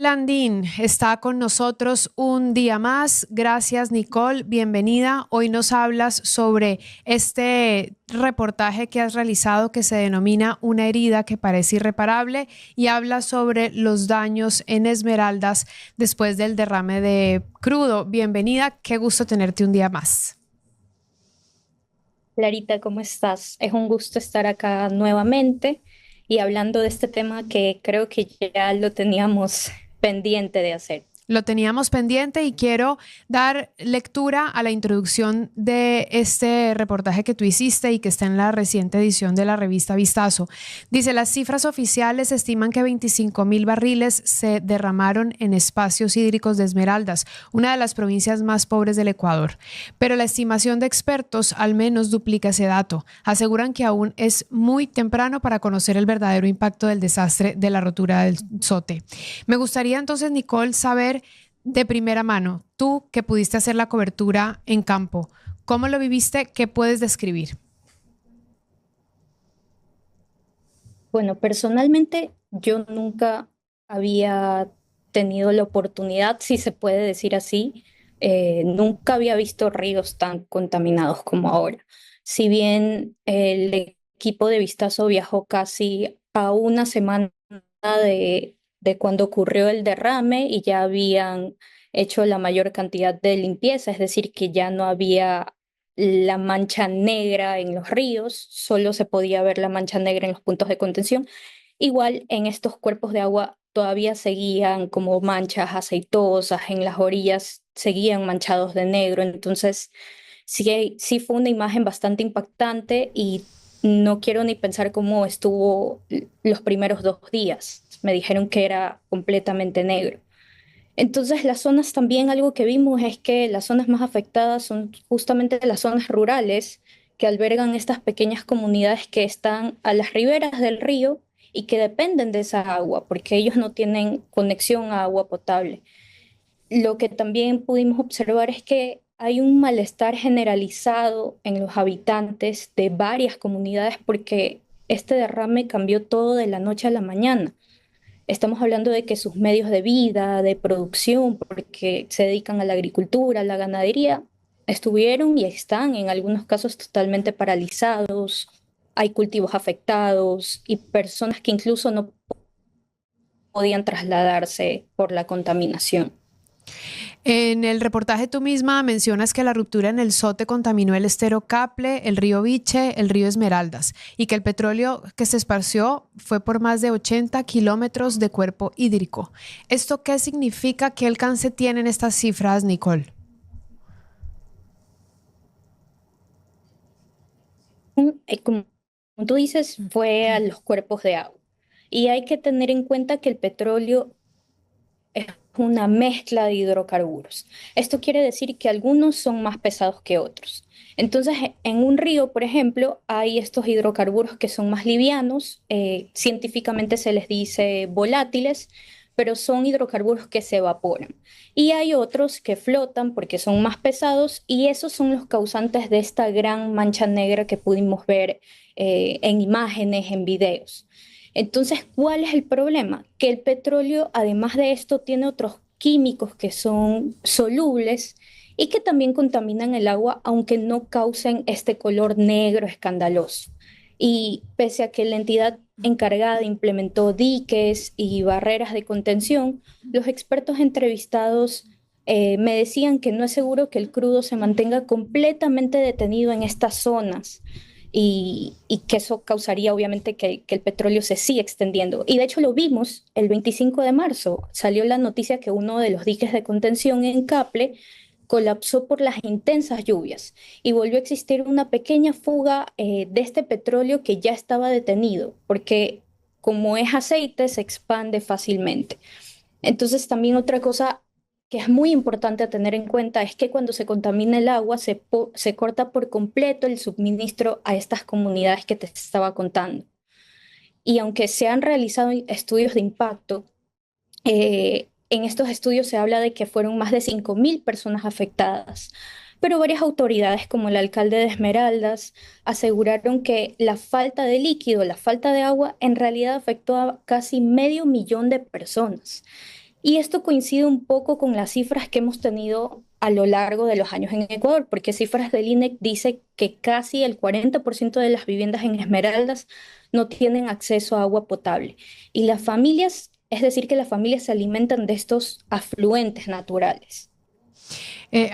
Landín está con nosotros un día más. Gracias, Nicole. Bienvenida. Hoy nos hablas sobre este reportaje que has realizado que se denomina Una herida que parece irreparable y habla sobre los daños en Esmeraldas después del derrame de crudo. Bienvenida. Qué gusto tenerte un día más. Clarita, ¿cómo estás? Es un gusto estar acá nuevamente y hablando de este tema que creo que ya lo teníamos pendiente de hacer. Lo teníamos pendiente y quiero dar lectura a la introducción de este reportaje que tú hiciste y que está en la reciente edición de la revista Vistazo. Dice, las cifras oficiales estiman que 25.000 barriles se derramaron en espacios hídricos de Esmeraldas, una de las provincias más pobres del Ecuador. Pero la estimación de expertos al menos duplica ese dato. Aseguran que aún es muy temprano para conocer el verdadero impacto del desastre de la rotura del Sote. Me gustaría entonces, Nicole, saber de primera mano, tú que pudiste hacer la cobertura en campo, ¿cómo lo viviste? ¿Qué puedes describir? Bueno, personalmente yo nunca había tenido la oportunidad, si se puede decir así, nunca había visto ríos tan contaminados como ahora. Si bien el equipo de Vistazo viajó casi a una semana de cuando ocurrió el derrame y ya habían hecho la mayor cantidad de limpieza, es decir, que ya no había la mancha negra en los ríos, solo se podía ver la mancha negra en los puntos de contención. Igual en estos cuerpos de agua todavía seguían como manchas aceitosas, en las orillas seguían manchados de negro, entonces sí fue una imagen bastante impactante y no quiero ni pensar cómo estuvo los primeros 2 días. Me dijeron que era completamente negro. Entonces, las zonas también, algo que vimos es que las zonas más afectadas son justamente las zonas rurales que albergan estas pequeñas comunidades que están a las riberas del río y que dependen de esa agua, porque ellos no tienen conexión a agua potable. Lo que también pudimos observar es que hay un malestar generalizado en los habitantes de varias comunidades porque este derrame cambió todo de la noche a la mañana. Estamos hablando de que sus medios de vida, de producción, porque se dedican a la agricultura, a la ganadería, estuvieron y están en algunos casos totalmente paralizados. Hay cultivos afectados y personas que incluso no podían trasladarse por la contaminación. En el reportaje tú misma mencionas que la ruptura en el Sote contaminó el estero Caple, el río Biche, el río Esmeraldas y que el petróleo que se esparció fue por más de 80 kilómetros de cuerpo hídrico. ¿Esto qué significa? ¿Qué alcance tienen estas cifras, Nicole? Como tú dices, fue a los cuerpos de agua. Y hay que tener en cuenta que el petróleo es una mezcla de hidrocarburos. Esto quiere decir que algunos son más pesados que otros. Entonces, en un río, por ejemplo, hay estos hidrocarburos que son más livianos, científicamente se les dice volátiles, pero son hidrocarburos que se evaporan. Y hay otros que flotan porque son más pesados y esos son los causantes de esta gran mancha negra que pudimos ver en imágenes, en videos. Entonces, ¿cuál es el problema? Que el petróleo, además de esto, tiene otros químicos que son solubles y que también contaminan el agua, aunque no causen este color negro escandaloso. Y pese a que la entidad encargada implementó diques y barreras de contención, los expertos entrevistados me decían que no es seguro que el crudo se mantenga completamente detenido en estas zonas y que eso causaría obviamente que el petróleo se siga extendiendo. Y de hecho lo vimos el 25 de marzo, salió la noticia que uno de los diques de contención en Caple colapsó por las intensas lluvias y volvió a existir una pequeña fuga de este petróleo que ya estaba detenido, porque como es aceite se expande fácilmente. Entonces también otra cosa que es muy importante a tener en cuenta es que cuando se contamina el agua se corta por completo el suministro a estas comunidades que te estaba contando. Y aunque se han realizado estudios de impacto, en estos estudios se habla de que fueron más de 5.000 personas afectadas, pero varias autoridades, como el alcalde de Esmeraldas, aseguraron que la falta de líquido, la falta de agua, en realidad afectó a casi medio millón de personas. Y esto coincide un poco con las cifras que hemos tenido a lo largo de los años en Ecuador, porque cifras del INEC dice que casi el 40% de las viviendas en Esmeraldas no tienen acceso a agua potable. Y las familias, es decir, que las familias se alimentan de estos afluentes naturales.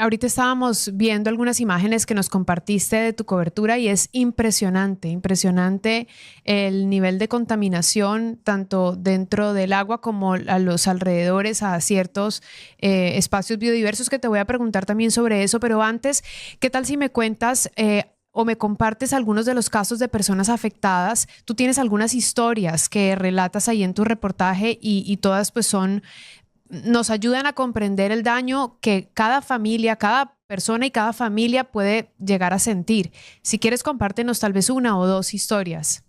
Ahorita estábamos viendo algunas imágenes que nos compartiste de tu cobertura y es impresionante, impresionante el nivel de contaminación tanto dentro del agua como a los alrededores, a ciertos espacios biodiversos que te voy a preguntar también sobre eso, pero antes, ¿qué tal si me cuentas o me compartes algunos de los casos de personas afectadas? Tú tienes algunas historias que relatas ahí en tu reportaje y todas pues son nos ayudan a comprender el daño que cada familia, cada persona y cada familia puede llegar a sentir. Si quieres, compártenos tal vez una o dos historias.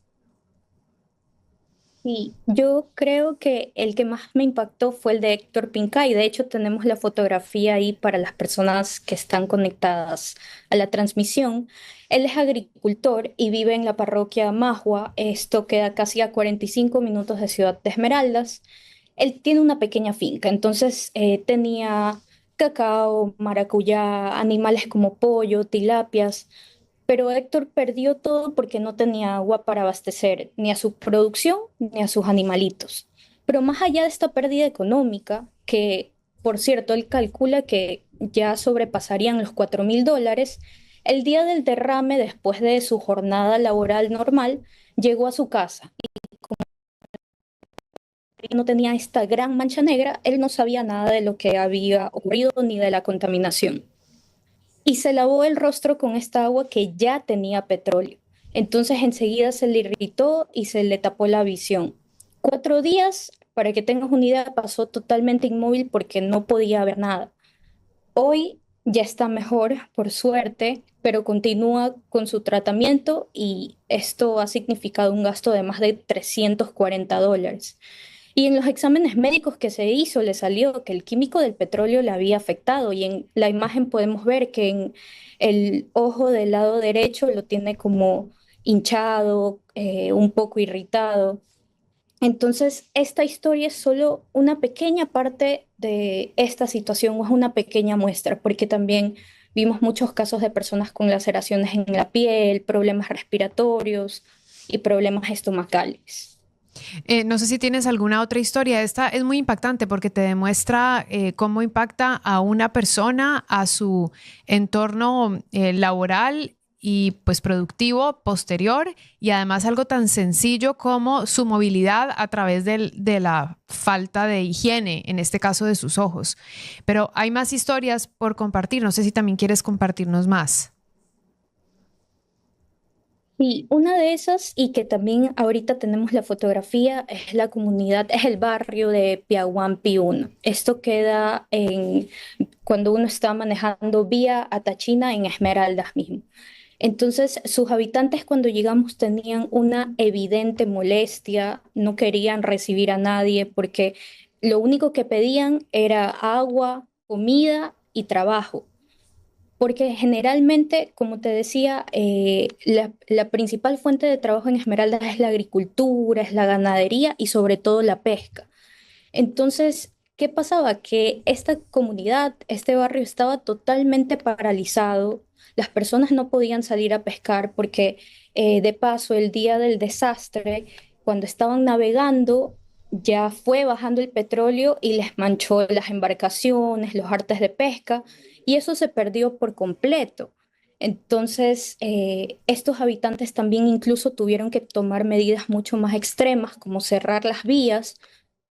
Sí, yo creo que el que más me impactó fue el de Héctor Pincay. De hecho, tenemos la fotografía ahí para las personas que están conectadas a la transmisión. Él es agricultor y vive en la parroquia Majua. Esto queda casi a 45 minutos de Ciudad de Esmeraldas. Él tiene una pequeña finca, entonces tenía cacao, maracuyá, animales como pollo, tilapias, pero Héctor perdió todo porque no tenía agua para abastecer ni a su producción ni a sus animalitos. Pero más allá de esta pérdida económica, que por cierto él calcula que ya sobrepasarían los $4.000, el día del derrame, después de su jornada laboral normal, llegó a su casa no tenía esta gran mancha negra, él no sabía nada de lo que había ocurrido ni de la contaminación. Y se lavó el rostro con esta agua que ya tenía petróleo. Entonces enseguida se le irritó y se le tapó la visión. 4 días, para que tengas una idea, pasó totalmente inmóvil porque no podía ver nada. Hoy ya está mejor, por suerte, pero continúa con su tratamiento y esto ha significado un gasto de más de $340. Y en los exámenes médicos que se hizo, le salió que el químico del petróleo le había afectado y en la imagen podemos ver que en el ojo del lado derecho lo tiene como hinchado, un poco irritado. Entonces, esta historia es solo una pequeña parte de esta situación, o es una pequeña muestra, porque también vimos muchos casos de personas con laceraciones en la piel, problemas respiratorios y problemas estomacales. No sé si tienes alguna otra historia. Esta es muy impactante porque te demuestra cómo impacta a una persona, a su entorno laboral y pues productivo posterior y además algo tan sencillo como su movilidad a través de la falta de higiene, en este caso de sus ojos. Pero hay más historias por compartir. No sé si también quieres compartirnos más. Y una de esas, y que también ahorita tenemos la fotografía, es la comunidad, es el barrio de Piaguampi 1. Esto queda cuando uno está manejando vía Atachina en Esmeraldas mismo. Entonces, sus habitantes cuando llegamos tenían una evidente molestia, no querían recibir a nadie porque lo único que pedían era agua, comida y trabajo. Porque generalmente, como te decía, la principal fuente de trabajo en Esmeraldas es la agricultura, es la ganadería y sobre todo la pesca. Entonces, ¿qué pasaba? Que esta comunidad, este barrio estaba totalmente paralizado. Las personas no podían salir a pescar porque, de paso, el día del desastre, cuando estaban navegando, ya fue bajando el petróleo y les manchó las embarcaciones, los artes de pesca, y eso se perdió por completo. Entonces, estos habitantes también incluso tuvieron que tomar medidas mucho más extremas, como cerrar las vías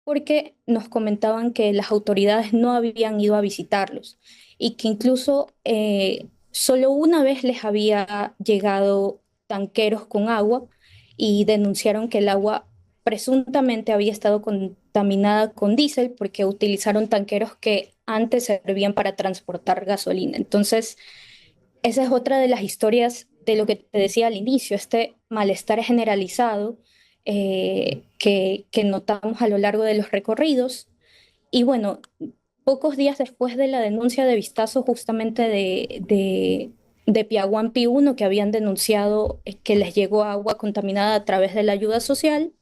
porque nos comentaban que las autoridades no habían ido a visitarlos y que incluso solo una vez les había llegado tanqueros con agua y denunciaron que el agua presuntamente había estado contaminada con diésel porque utilizaron tanqueros que antes servían para transportar gasolina. Entonces, esa es otra de las historias de lo que te decía al inicio, este malestar generalizado que notamos a lo largo de los recorridos. Y bueno, pocos días después de la denuncia de Vistazo justamente de Piaguampi 1, que habían denunciado que les llegó agua contaminada a través de la ayuda social,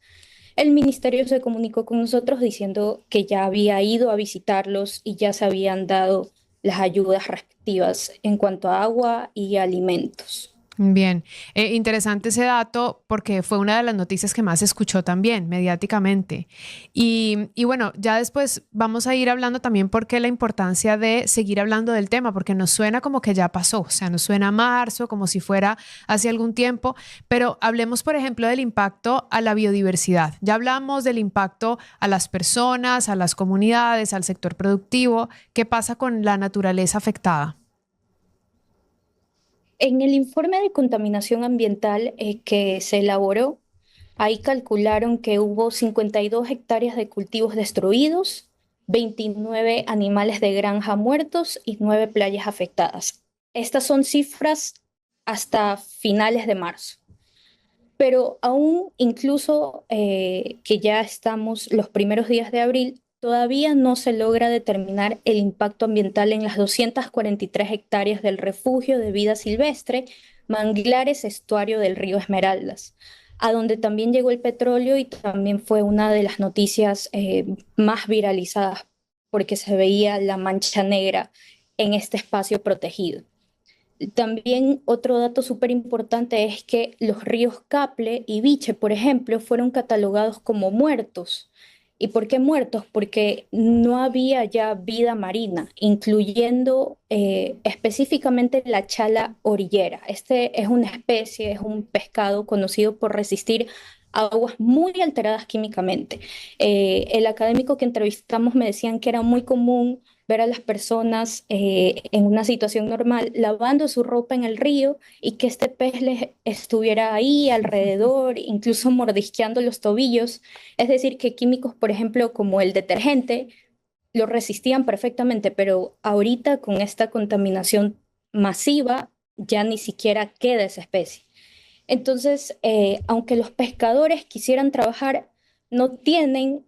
El ministerio se comunicó con nosotros diciendo que ya había ido a visitarlos y ya se habían dado las ayudas respectivas en cuanto a agua y alimentos. Bien, interesante ese dato porque fue una de las noticias que más se escuchó también mediáticamente. Y bueno, ya después vamos a ir hablando también por qué la importancia de seguir hablando del tema, porque nos suena como que ya pasó, o sea, nos suena a marzo, como si fuera hace algún tiempo, pero hablemos, por ejemplo, del impacto a la biodiversidad. Ya hablamos del impacto a las personas, a las comunidades, al sector productivo. ¿Qué pasa con la naturaleza afectada? En el informe de contaminación ambiental que se elaboró, ahí calcularon que hubo 52 hectáreas de cultivos destruidos, 29 animales de granja muertos y 9 playas afectadas. Estas son cifras hasta finales de marzo. Pero aún incluso que ya estamos los primeros días de abril, todavía no se logra determinar el impacto ambiental en las 243 hectáreas del refugio de vida silvestre, manglares estuario del río Esmeraldas, a donde también llegó el petróleo y también fue una de las noticias más viralizadas porque se veía la mancha negra en este espacio protegido. También otro dato súper importante es que los ríos Caple y Biche, por ejemplo, fueron catalogados como muertos. ¿Y por qué muertos? Porque no había ya vida marina, incluyendo específicamente la chala orillera. Este es una especie, es un pescado conocido por resistir aguas muy alteradas químicamente. El académico que entrevistamos me decían que era muy común ver a las personas en una situación normal lavando su ropa en el río y que este pez les estuviera ahí alrededor, incluso mordisqueando los tobillos. Es decir, que químicos, por ejemplo, como el detergente, lo resistían perfectamente, pero ahorita con esta contaminación masiva ya ni siquiera queda esa especie. Entonces, aunque los pescadores quisieran trabajar, no tienen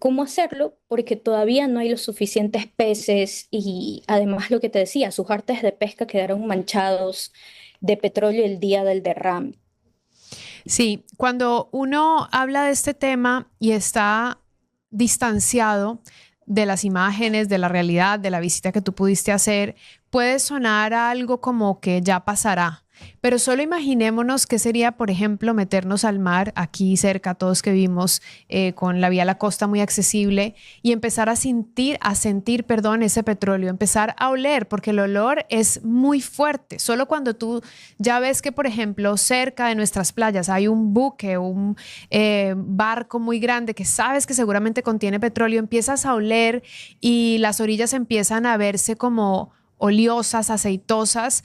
cómo hacerlo porque todavía no hay los suficientes peces y además lo que te decía, sus artes de pesca quedaron manchados de petróleo el día del derrame. Sí, cuando uno habla de este tema y está distanciado de las imágenes, de la realidad, de la visita que tú pudiste hacer, puede sonar a algo como que ya pasará. Pero solo imaginémonos qué sería, por ejemplo, meternos al mar aquí cerca, todos que vimos con la vía a la costa muy accesible y empezar perdón, ese petróleo, empezar a oler, porque el olor es muy fuerte. Solo cuando tú ya ves que, por ejemplo, cerca de nuestras playas hay un buque, un barco muy grande que sabes que seguramente contiene petróleo, empiezas a oler y las orillas empiezan a verse como oleosas, aceitosas,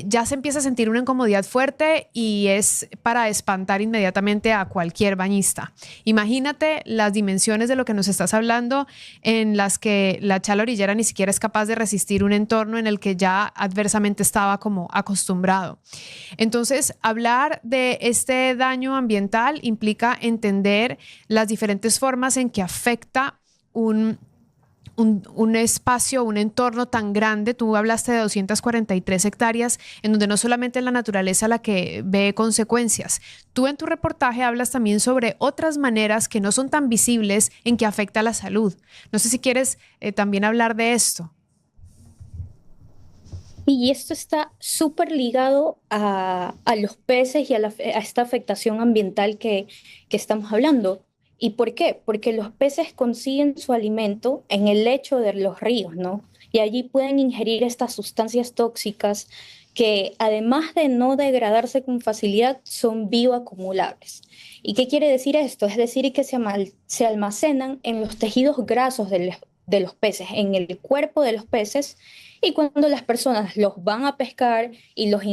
ya se empieza a sentir una incomodidad fuerte y es para espantar inmediatamente a cualquier bañista. Imagínate las dimensiones de lo que nos estás hablando en las que la chala orillera ni siquiera es capaz de resistir un entorno en el que ya adversamente estaba como acostumbrado. Entonces, hablar de este daño ambiental implica entender las diferentes formas en que afecta un espacio, un entorno tan grande. Tú hablaste de 243 hectáreas, en donde no solamente es la naturaleza la que ve consecuencias. Tú en tu reportaje hablas también sobre otras maneras que no son tan visibles en que afecta a la salud. No sé si quieres también hablar de esto. Y esto está súper ligado a los peces y a esta afectación ambiental que estamos hablando. ¿Y por qué? Porque los peces consiguen su alimento en el lecho de los ríos, ¿no? Y allí pueden ingerir estas sustancias tóxicas que además de no degradarse con facilidad, son bioacumulables. ¿Y qué quiere decir esto? Es decir, que se almacenan en los tejidos grasos de los peces, en el cuerpo de los peces y cuando las personas los van a pescar y los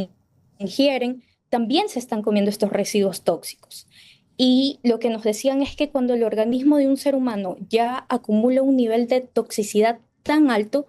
ingieren, también se están comiendo estos residuos tóxicos. Y lo que nos decían es que cuando el organismo de un ser humano ya acumula un nivel de toxicidad tan alto,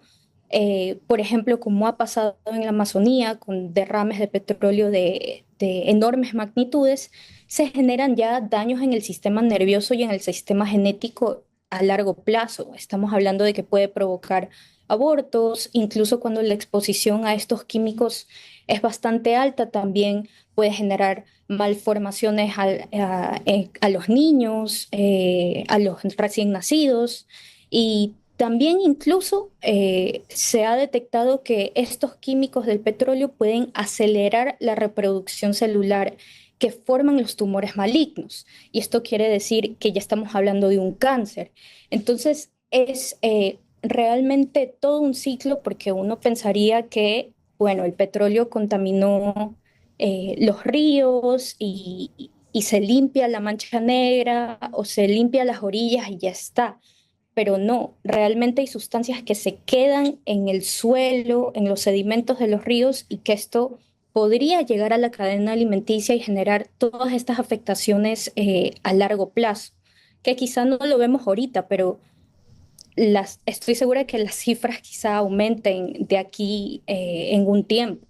por ejemplo, como ha pasado en la Amazonía con derrames de petróleo de enormes magnitudes, se generan ya daños en el sistema nervioso y en el sistema genético a largo plazo. Estamos hablando de que puede provocar abortos, incluso cuando la exposición a estos químicos es bastante alta, también puede generar malformaciones a los niños, a los recién nacidos y también incluso se ha detectado que estos químicos del petróleo pueden acelerar la reproducción celular que forman los tumores malignos. Y esto quiere decir que ya estamos hablando de un cáncer. Entonces, es realmente todo un ciclo porque uno pensaría que, bueno, el petróleo contaminó los ríos y se limpia la mancha negra o se limpia las orillas y ya está. Pero no, realmente hay sustancias que se quedan en el suelo, en los sedimentos de los ríos y que esto podría llegar a la cadena alimenticia y generar todas estas afectaciones a largo plazo, que quizá no lo vemos ahorita, pero estoy segura que las cifras quizá aumenten de aquí en un tiempo.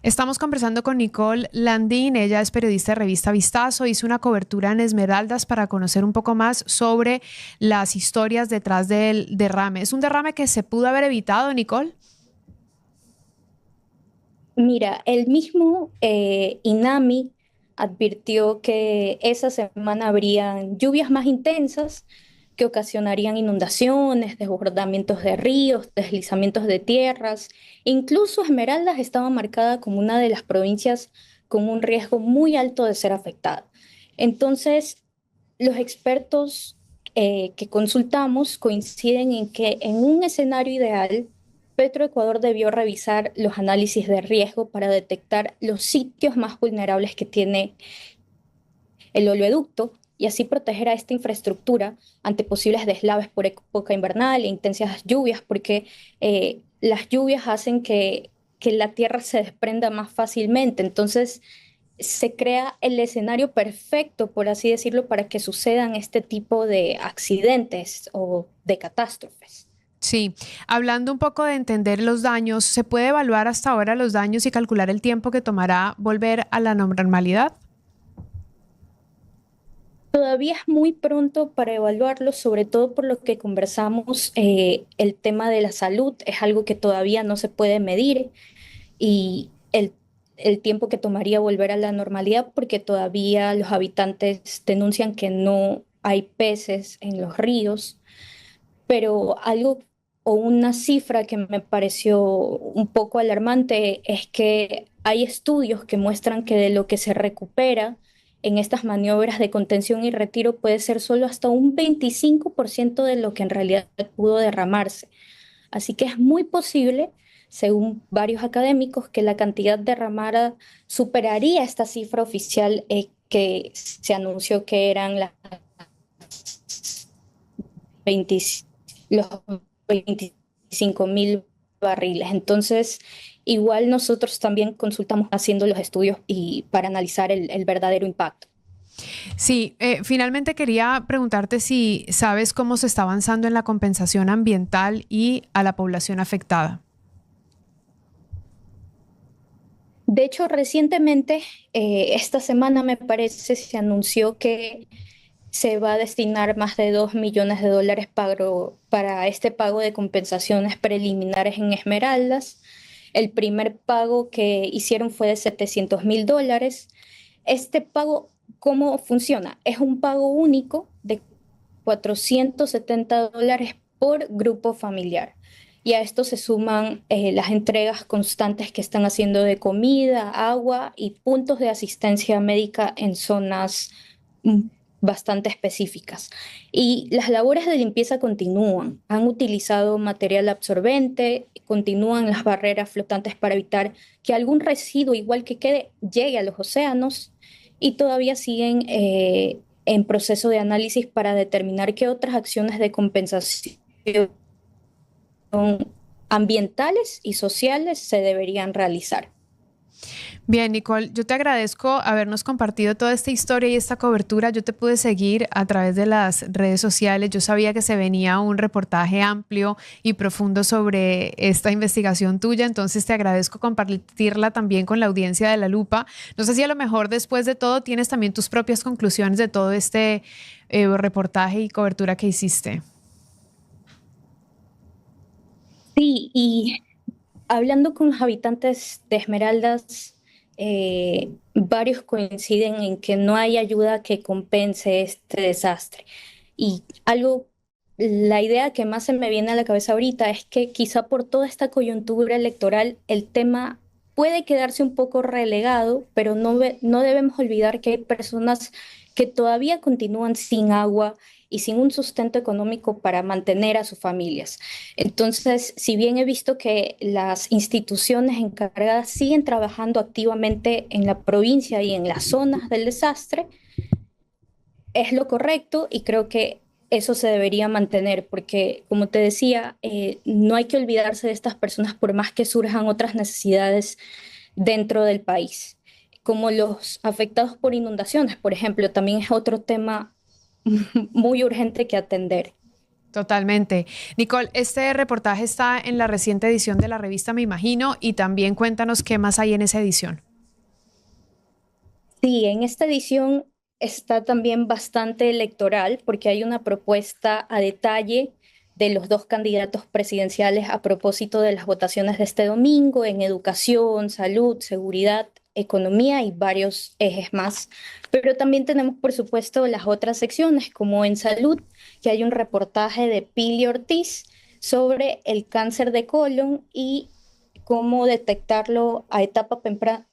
Estamos conversando con Nicole Landín, ella es periodista de revista Vistazo, hizo una cobertura en Esmeraldas para conocer un poco más sobre las historias detrás del derrame. ¿Es un derrame que se pudo haber evitado, Nicole? Mira, el mismo INAMI advirtió que esa semana habrían lluvias más intensas que ocasionarían inundaciones, desbordamientos de ríos, deslizamientos de tierras. Incluso Esmeraldas estaba marcada como una de las provincias con un riesgo muy alto de ser afectada. Entonces, los expertos que consultamos coinciden en que en un escenario ideal, Petroecuador debió revisar los análisis de riesgo para detectar los sitios más vulnerables que tiene el oleoducto y así proteger a esta infraestructura ante posibles deslaves por época invernal e intensas lluvias, porque las lluvias hacen que la tierra se desprenda más fácilmente. Entonces, se crea el escenario perfecto, por así decirlo, para que sucedan este tipo de accidentes o de catástrofes. Sí, hablando un poco de entender los daños, ¿se puede evaluar hasta ahora los daños y calcular el tiempo que tomará volver a la normalidad? Todavía es muy pronto para evaluarlo, sobre todo por lo que conversamos, el tema de la salud es algo que todavía no se puede medir y el tiempo que tomaría volver a la normalidad, porque todavía los habitantes denuncian que no hay peces en los ríos, pero algo o una cifra que me pareció un poco alarmante es que hay estudios que muestran que de lo que se recupera en estas maniobras de contención y retiro puede ser solo hasta un 25% de lo que en realidad pudo derramarse. Así que es muy posible, según varios académicos, que la cantidad derramada superaría esta cifra oficial que se anunció que eran las 20 los 25.000 barriles. Entonces, igual nosotros también consultamos haciendo los estudios y para analizar el verdadero impacto. Sí, finalmente quería preguntarte si sabes cómo se está avanzando en la compensación ambiental y a la población afectada. De hecho, recientemente, esta semana me parece, se anunció que se va a destinar más de $2 millones para este pago de compensaciones preliminares en Esmeraldas. El primer pago que hicieron fue de $700.000. Este pago, ¿cómo funciona? Es un pago único de $470 por grupo familiar. Y a esto se suman las entregas constantes que están haciendo de comida, agua y puntos de asistencia médica en zonas mm, bastante específicas. Y las labores de limpieza continúan. Han utilizado material absorbente, continúan las barreras flotantes para evitar que algún residuo, igual que quede, llegue a los océanos y todavía siguen en proceso de análisis para determinar qué otras acciones de compensación ambientales y sociales se deberían realizar. Bien, Nicole, yo te agradezco habernos compartido toda esta historia y esta cobertura. Yo te pude seguir a través de las redes sociales. Yo sabía que se venía un reportaje amplio y profundo sobre esta investigación tuya, entonces te agradezco compartirla también con la audiencia de La Lupa. No sé si a lo mejor después de todo tienes también tus propias conclusiones de todo este reportaje y cobertura que hiciste. y hablando con los habitantes de Esmeraldas, varios coinciden en que no hay ayuda que compense este desastre. Y la idea que más se me viene a la cabeza ahorita es que quizá por toda esta coyuntura electoral el tema puede quedarse un poco relegado, pero no debemos olvidar que hay personas que todavía continúan sin agua y sin un sustento económico para mantener a sus familias. Entonces, si bien he visto que las instituciones encargadas siguen trabajando activamente en la provincia y en las zonas del desastre, es lo correcto y creo que eso se debería mantener porque, como te decía, no hay que olvidarse de estas personas por más que surjan otras necesidades dentro del país, como los afectados por inundaciones, por ejemplo, también es otro tema muy urgente que atender. Totalmente. Nicole, este reportaje está en la reciente edición de la revista, me imagino, y también cuéntanos qué más hay en esa edición. Sí, en esta edición está también bastante electoral porque hay una propuesta a detalle de los dos candidatos presidenciales a propósito de las votaciones de este domingo en educación, salud, seguridad, economía y varios ejes más. Pero también tenemos, por supuesto, las otras secciones, como en salud, que hay un reportaje de Pili Ortiz sobre el cáncer de colon y cómo detectarlo a etapa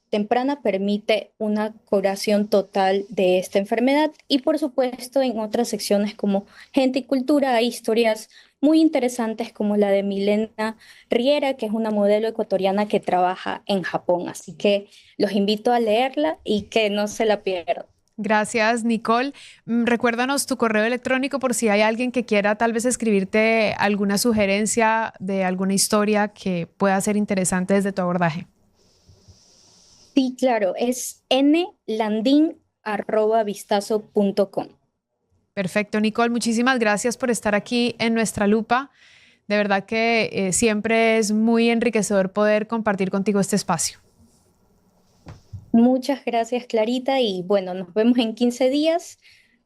temprana permite una curación total de esta enfermedad. Y por supuesto, en otras secciones como gente y cultura hay historias muy interesantes como la de Milena Riera, que es una modelo ecuatoriana que trabaja en Japón. Así que los invito a leerla y que no se la pierdan. Gracias, Nicole. Recuérdanos tu correo electrónico por si hay alguien que quiera tal vez escribirte alguna sugerencia de alguna historia que pueda ser interesante desde tu abordaje. Sí, claro, es nlandin@vistazo.com. Perfecto, Nicole. Muchísimas gracias por estar aquí en nuestra lupa. De verdad que siempre es muy enriquecedor poder compartir contigo este espacio. Muchas gracias, Clarita, y bueno, nos vemos en 15 días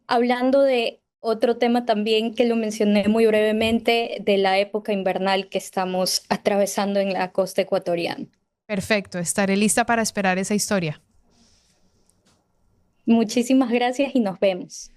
hablando de otro tema también que lo mencioné muy brevemente, de la época invernal que estamos atravesando en la costa ecuatoriana. Perfecto, estaré lista para esperar esa historia. Muchísimas gracias y nos vemos.